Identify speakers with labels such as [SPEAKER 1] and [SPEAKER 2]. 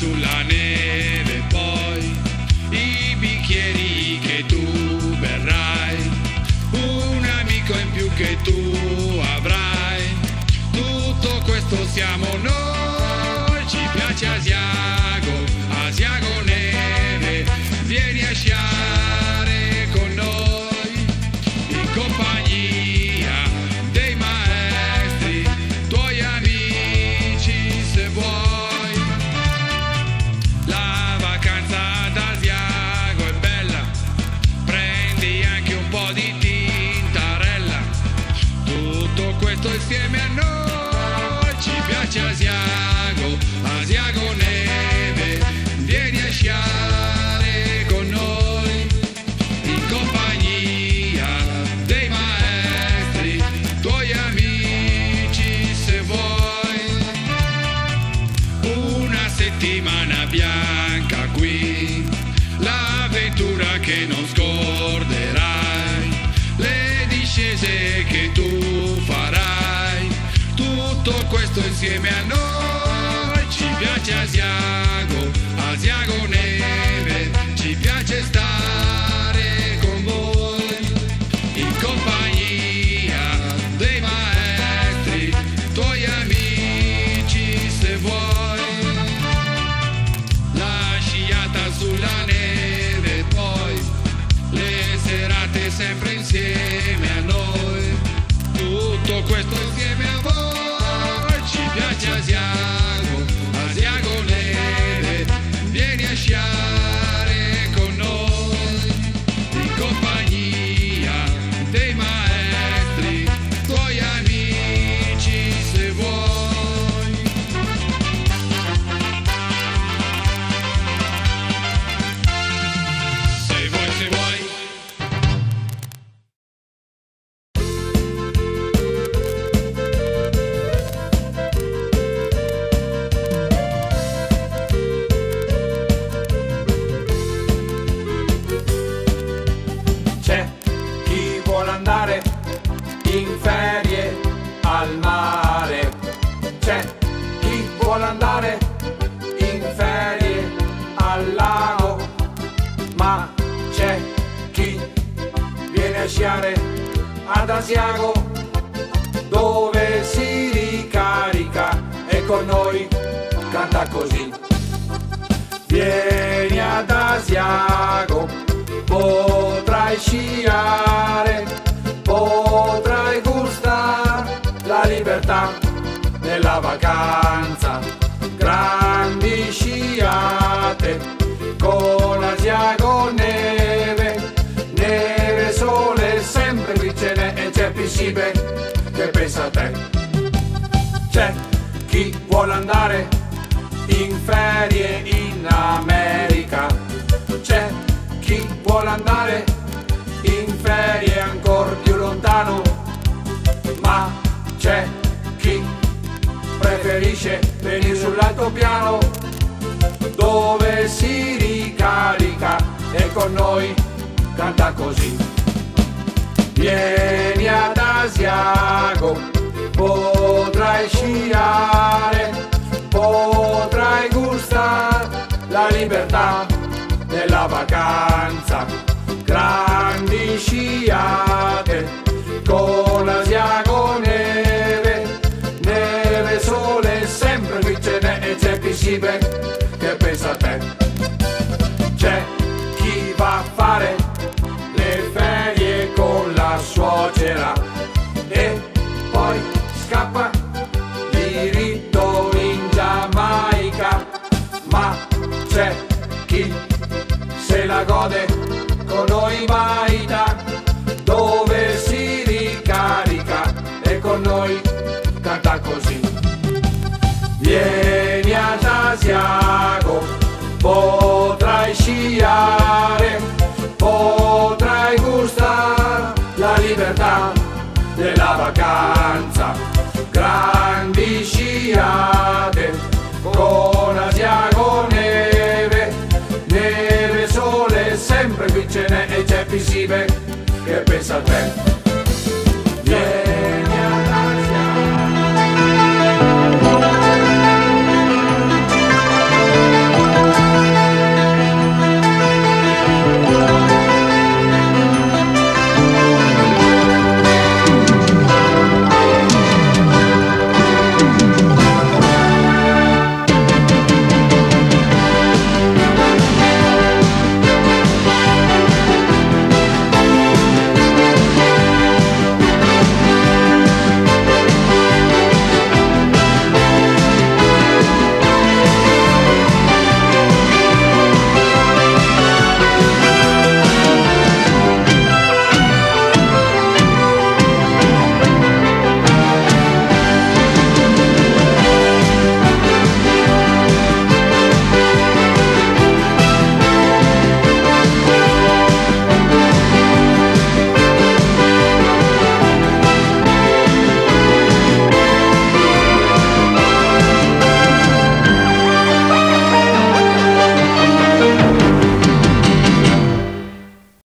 [SPEAKER 1] sulla neve, poi i bicchieri che tu berrai, un amico in più che tu avrai. Tutto questo siamo noi, ci piace Asiago neve, vieni a sciare con noi, in compagnia dei maestri, tuoi amici se vuoi. La vacanza ad Asiago è bella, prendi anche un po' di tintarella, tutto questo insieme a noi, ci piace Asiago neve, vieni a sciare con noi, in compagnia dei maestri, tuoi amici se vuoi. Una settimana bianca qui, l'avventura che non scorderai, le discese che tu farai, tutto questo insieme a noi, ci piace Asiago neve, ci piace stare con voi, in compagnia dei maestri, tuoi amici se vuoi. La sciata sulla neve, poi le serate sempre insieme a noi, tutto questo insieme a voi, ci piace Asiago neve, vieni a sciare con noi, in compagnia dei maestri, tuoi amici se vuoi. Se vuoi.
[SPEAKER 2] C'è chi vuole andare in ferie al mare, c'è chi vuole andare in ferie al lago, ma c'è chi viene a sciare ad Asiago, dove si ricarica e con noi canta così. Vieni ad Asiago, potrai sciare, potrai gustare la libertà della vacanza, grandi sciate con Asiago neve, neve, sole, sempre qui ce n'è e c'è Pisibe che pensa a te. C'è chi vuole andare in ferie in America, c'è chi vuole andare in ferie ancora più lontano, ma c'è chi preferisce venire sull'altopiano, dove si ricarica e con noi canta così. Vieni ad Asiago, potrai sciare, potrai gustare la libertà della vacanza, grandi sciate con Asiago neve, neve, sole, sempre qui ce n'è e c'è Pisibe che pensa a te. C'è chi va a fare le ferie con la suocera e poi scappa diritto in Giamaica, ma c'è chi se la gode con noi Maita, dove si ricarica e con noi canta così. Vieni ad Asiago, potrai sciare, potrai gustare la libertà della vacanza, grandi sciate con Asiago neve, neve, sole, sempre qui ce n'è e c'è Pisibe che pensa a te.